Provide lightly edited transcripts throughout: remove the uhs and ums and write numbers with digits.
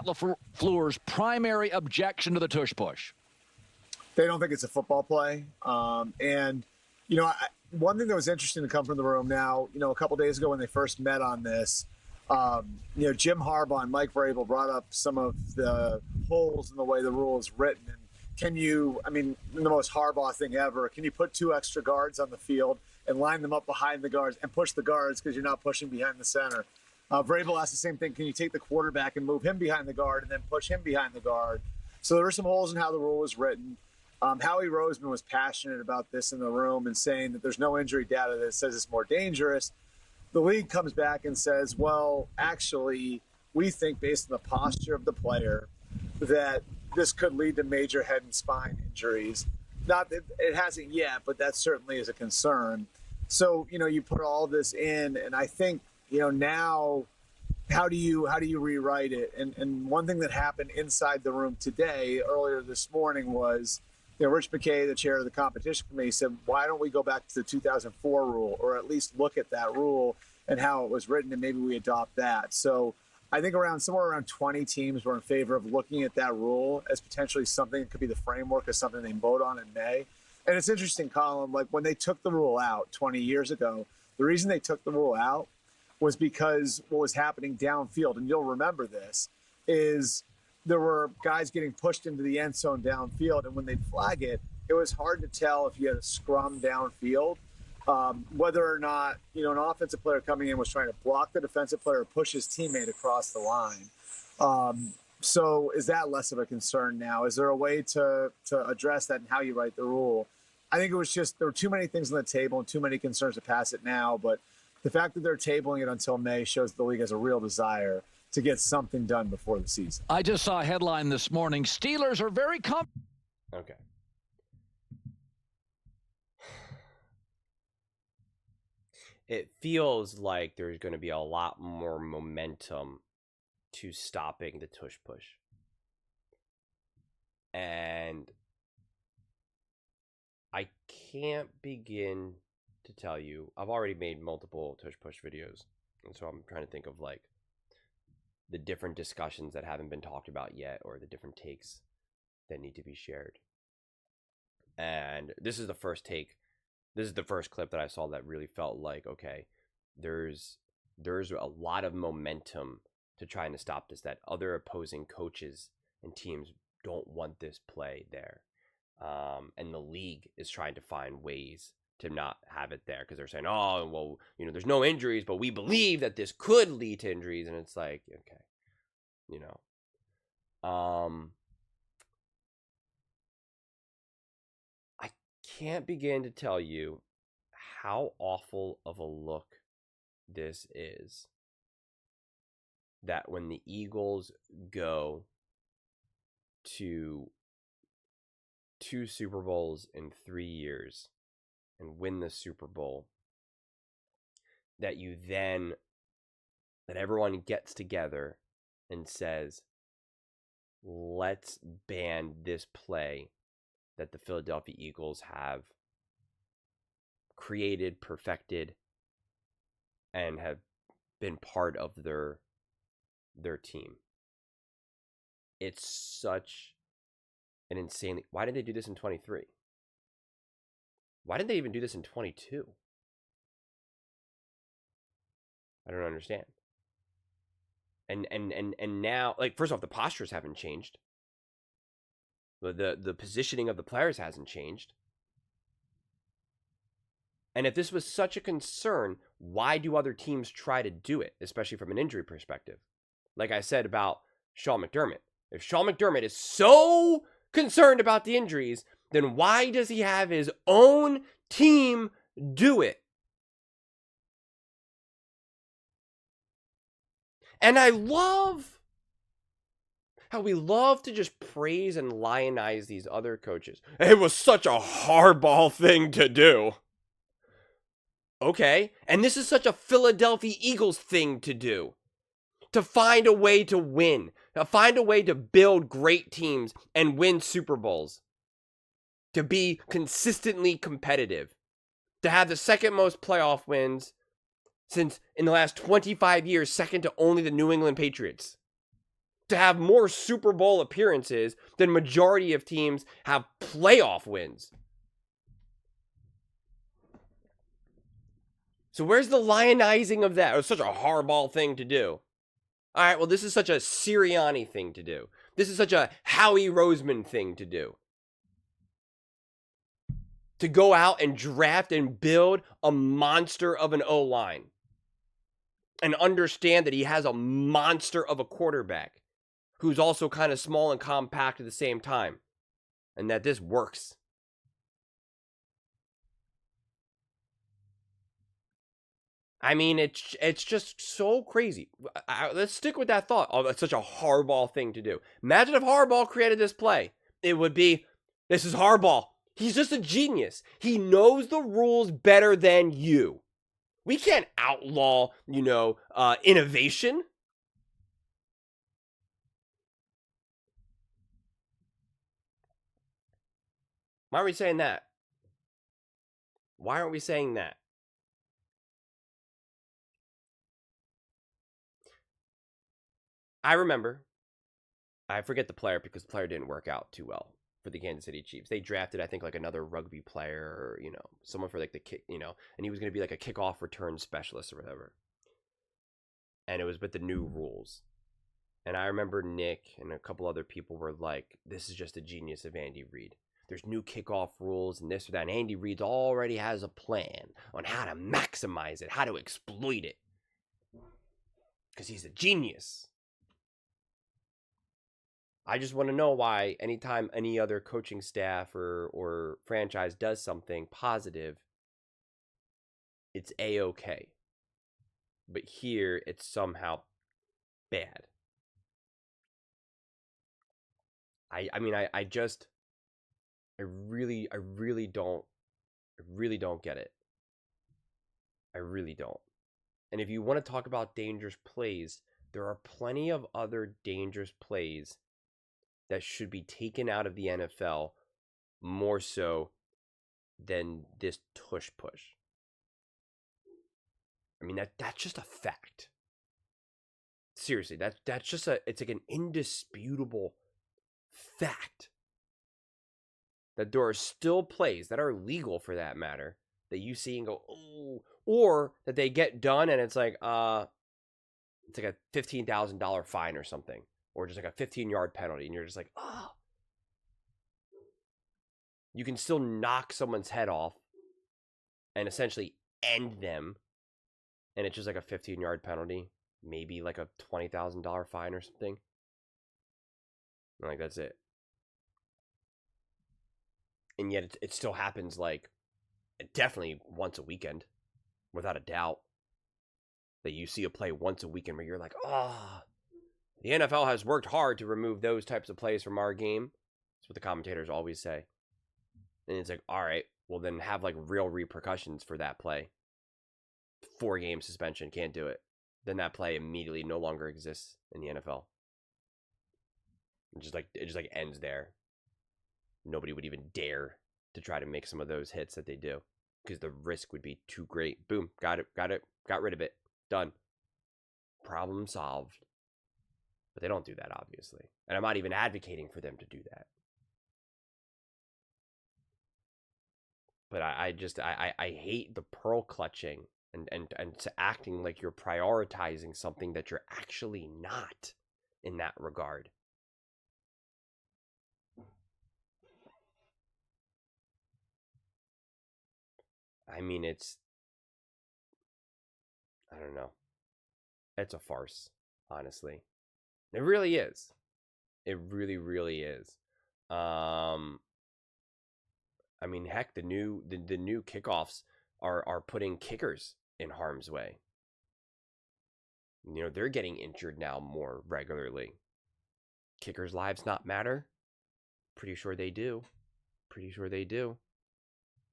Matt LaFleur's primary objection to the tush push? They don't think it's a football play. And, you know, one thing that was interesting to come from the room now, you know, a couple days ago when they first met on this, you know, Jim Harbaugh and Mike Vrabel brought up some of the holes in the way the rule is written. And can you, I mean, the most Harbaugh thing ever, can you put 2 extra guards on the field and line them up behind the guards and push the guards because you're not pushing behind the center? Vrabel asked the same thing. Can you take the quarterback and move him behind the guard and then push him behind the guard? So there were some holes in how the rule was written. Howie Roseman was passionate about this in the room and saying that there's no injury data that says it's more dangerous. The league comes back and says, well, actually, we think based on the posture of the player that this could lead to major head and spine injuries. Not that it hasn't yet, but that certainly is a concern. So, you know, you put all this in, and I think, you know, now how do you rewrite it? And one thing that happened inside the room today, earlier this morning, was, you know, Rich McKay, the chair of the competition committee, said, why don't we go back to the 2004 rule, or at least look at that rule and how it was written, and maybe we adopt that. So I think somewhere around 20 teams were in favor of looking at that rule as potentially something that could be the framework of something they vote on in May. And it's interesting, Colin, like when they took the rule out 20 years ago, the reason they took the rule out was because what was happening downfield, and you'll remember this, is there were guys getting pushed into the end zone downfield, and when they'd flag it, it was hard to tell if you had a scrum downfield, whether or not, you know, an offensive player coming in was trying to block the defensive player or push his teammate across the line. So is that less of a concern now? Is there a way to address that and how you write the rule? I think it was just there were too many things on the table and too many concerns to pass it now, but the fact that they're tabling it until May shows the league has a real desire to get something done before the season. I just saw a headline this morning. Steelers are very Okay. It feels like there's going to be a lot more momentum to stopping the tush push. And I can't begin to tell you. I've already made multiple tush push videos, and so I'm trying to think of like the different discussions that haven't been talked about yet, or the different takes that need to be shared. And this is the first take. This is the first clip that I saw that really felt like, okay, there's a lot of momentum to trying to stop this, that other opposing coaches and teams don't want this play there. And the league is trying to find ways to not have it there, because they're saying, oh, well, you know, there's no injuries, but we believe that this could lead to injuries. And it's like, okay, you know, I can't begin to tell you how awful of a look this is, that when the Eagles go to 2 Super Bowls in 3 years and win the Super Bowl, that everyone gets together and says, let's ban this play that the Philadelphia Eagles have created, perfected, and have been part of their team. It's such an insanely... Why did they do this in 23? Why didn't they even do this in 22? I don't understand. And now, like, first off, the postures haven't changed. The positioning of the players hasn't changed. And if this was such a concern, why do other teams try to do it, especially from an injury perspective? Like I said about Sean McDermott. If Sean McDermott is so concerned about the injuries, then why does he have his own team do it? And I love how we love to just praise and lionize these other coaches. It was such a hardball thing to do. Okay, and this is such a Philadelphia Eagles thing to do. To find a way to win. To find a way to build great teams and win Super Bowls. To be consistently competitive. To have the second most playoff wins since in the last 25 years, second to only the New England Patriots. to have more Super Bowl appearances than majority of teams have playoff wins. So where's the lionizing of that? It was such a hardball thing to do. All right, well, this is such a Sirianni thing to do. This is such a Howie Roseman thing to do. To go out and draft and build a monster of an O-line. And understand that he has a monster of a quarterback who's also kind of small and compact at the same time. And that this works. I mean, it's just so crazy. Let's stick with that thought. Oh, that's such a Harbaugh thing to do. Imagine if Harbaugh created this play. It would be, this is Harbaugh. He's just a genius. He knows the rules better than you. We can't outlaw, innovation. Why are we saying that? Why aren't we saying that? I remember, I forget the player because the player didn't work out too well for the Kansas City Chiefs. They drafted, I think, like another rugby player or, someone for like the kick, and he was going to be like a kickoff return specialist or whatever. And it was with the new rules. And I remember Nick and a couple other people were like, this is just a genius of Andy Reid. There's new kickoff rules and this or that. And Andy Reid already has a plan on how to maximize it, how to exploit it. Because he's a genius. I just want to know why anytime any other coaching staff or franchise does something positive, it's A-okay. But here, it's somehow bad. I really don't get it. I really don't. And if you want to talk about dangerous plays, there are plenty of other dangerous plays that should be taken out of the NFL more so than this tush push. I mean, that's just a fact. Seriously, that's just it's like an indisputable fact that there are still plays that are legal for that matter that you see and go, oh, or that they get done and it's like a $15,000 fine or something. Or just like a 15-yard penalty, and you're just like, oh. You can still knock someone's head off and essentially end them, and it's just like a 15-yard penalty, maybe like a $20,000 fine or something. Like, that's it. And yet it still happens like definitely once a weekend, without a doubt. That you see a play once a weekend where you're like, oh. The NFL has worked hard to remove those types of plays from our game. That's what the commentators always say. And it's like, all right, well then have like real repercussions for that play. 4-game suspension, can't do it. Then that play immediately no longer exists in the NFL. It just ends there. Nobody would even dare to try to make some of those hits that they do because the risk would be too great. Boom, got rid of it, done. Problem solved. But they don't do that, obviously. And I'm not even advocating for them to do that. But I hate the pearl clutching and acting like you're prioritizing something that you're actually not in that regard. I mean, I don't know. It's a farce, honestly. It really is. It really, really is. I mean, heck, the new kickoffs are putting kickers in harm's way. They're getting injured now more regularly. Kickers' lives not matter? Pretty sure they do.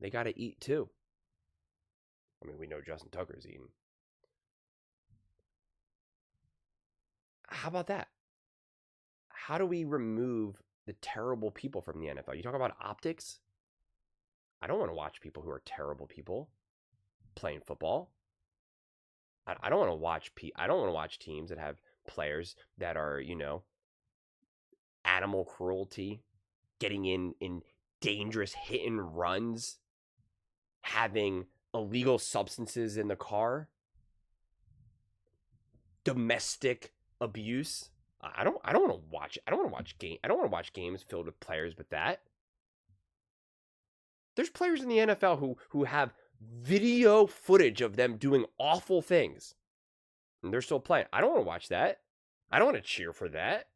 They got to eat too. I mean, we know Justin Tucker's eating. How about that? How do we remove the terrible people from the NFL? You talk about optics? I don't want to watch people who are terrible people playing football. I don't want to watch teams that have players that are, animal cruelty, getting in dangerous hit and runs, having illegal substances in the car, domestic abuse. I don't want to watch. I don't want to watch games filled with players with that. There's players in the NFL who have video footage of them doing awful things, and they're still playing. I don't want to watch that. I don't want to cheer for that.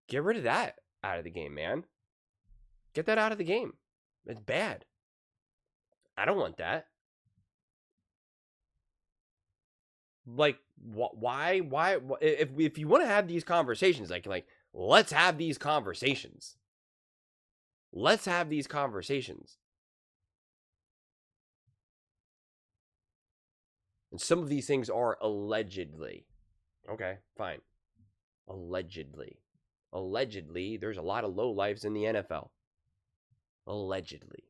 Get rid of that out of the game, man. Get that out of the game. It's bad. I don't want that. Like, why? If you want to have these conversations, like, let's have these conversations. Let's have these conversations. And some of these things are allegedly. Okay, fine. Allegedly. Allegedly, there's a lot of lowlifes in the NFL. Allegedly.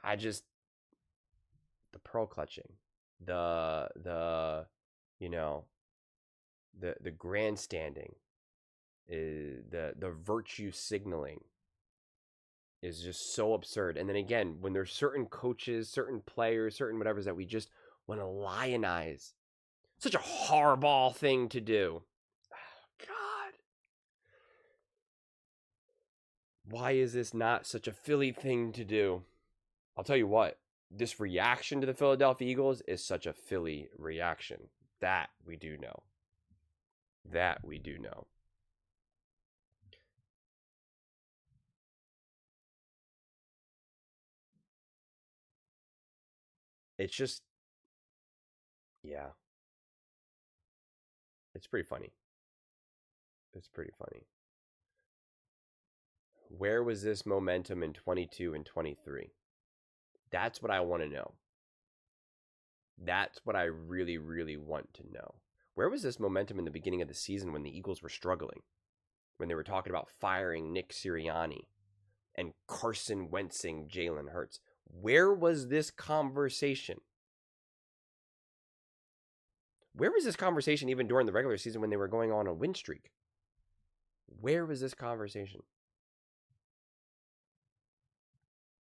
The pearl clutching, the grandstanding, the virtue signaling is just so absurd. And then again, when there's certain coaches, certain players, certain whatevers that we just want to lionize, such a hardball thing to do. Oh, God. Why is this not such a Philly thing to do? I'll tell you what, this reaction to the Philadelphia Eagles is such a Philly reaction. That we do know. That we do know. It's just, yeah. It's pretty funny. It's pretty funny. Where was this momentum in 22 and 23? That's what I want to know. That's what I really, really want to know. Where was this momentum in the beginning of the season when the Eagles were struggling? When they were talking about firing Nick Sirianni and Carson Wentzing Jalen Hurts? Where was this conversation? Where was this conversation even during the regular season when they were going on a win streak? Where was this conversation?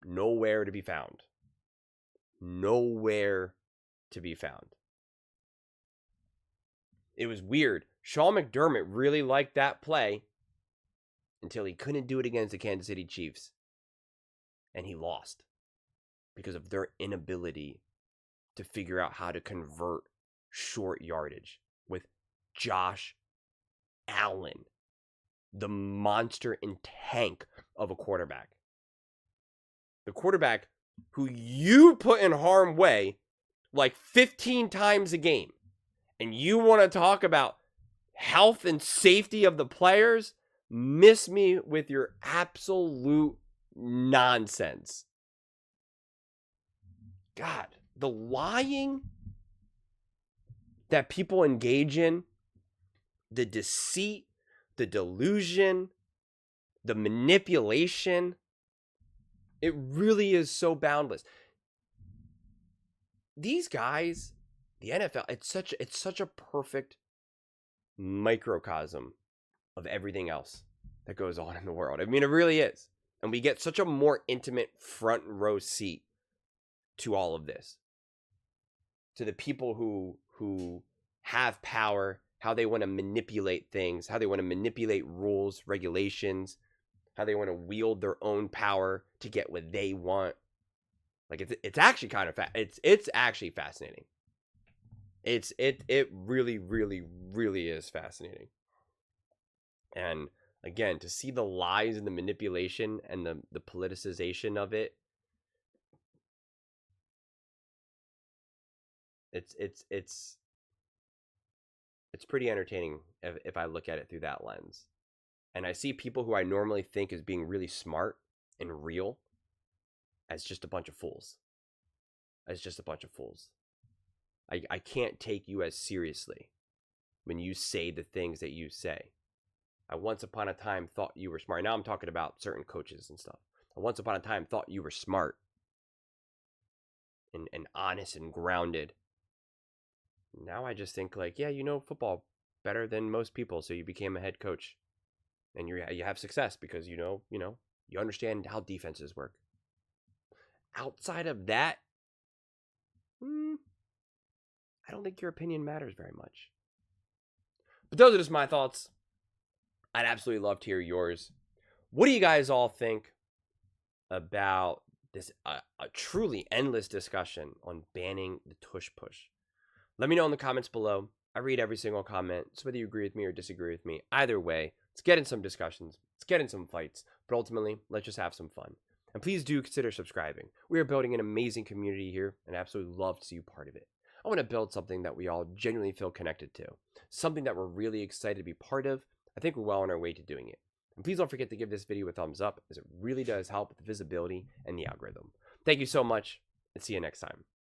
Nowhere to be found. Nowhere to be found. It was weird. Sean McDermott really liked that play until he couldn't do it against the Kansas City Chiefs. And he lost because of their inability to figure out how to convert short yardage with Josh Allen, the monster and tank of a quarterback. The quarterback who you put in harm's way like 15 times a game. And you want to talk about health and safety of the players? Miss me with your absolute nonsense. God, the lying that people engage in, the deceit, the delusion, the manipulation, it really is so boundless. These guys, the NFL, it's such a perfect microcosm of everything else that goes on in the world. I mean, it really is. And we get such a more intimate front row seat to all of this. To the people who have power, how they want to manipulate things, how they want to manipulate rules, regulations, how they want to wield their own power to get what they want. Like it's actually kind of it's actually fascinating. It really, really, really is fascinating. And again, to see the lies and the manipulation and the politicization of it, it's pretty entertaining if I look at it through that lens. And I see people who I normally think as being really smart and real as just a bunch of fools. As just a bunch of fools. I can't take you as seriously when you say the things that you say. I once upon a time thought you were smart. Now I'm talking about certain coaches and stuff. I once upon a time thought you were smart and honest and grounded now I just think like, yeah, you know football better than most people, so you became a head coach, and you have success because you understand how defenses work. Outside of that, I don't think your opinion matters very much. But those are just my thoughts. I'd absolutely love to hear yours. What do you guys all think about this a truly endless discussion on banning the tush push? Let me know in the comments below. I read every single comment, so whether you agree with me or disagree with me, either way, let's get in some discussions, let's get in some fights, but ultimately, let's just have some fun. And please do consider subscribing. We are building an amazing community here, and I absolutely love to see you part of it. I want to build something that we all genuinely feel connected to, something that we're really excited to be part of. I think we're well on our way to doing it. And please don't forget to give this video a thumbs up, as it really does help with the visibility and the algorithm. Thank you so much, and see you next time.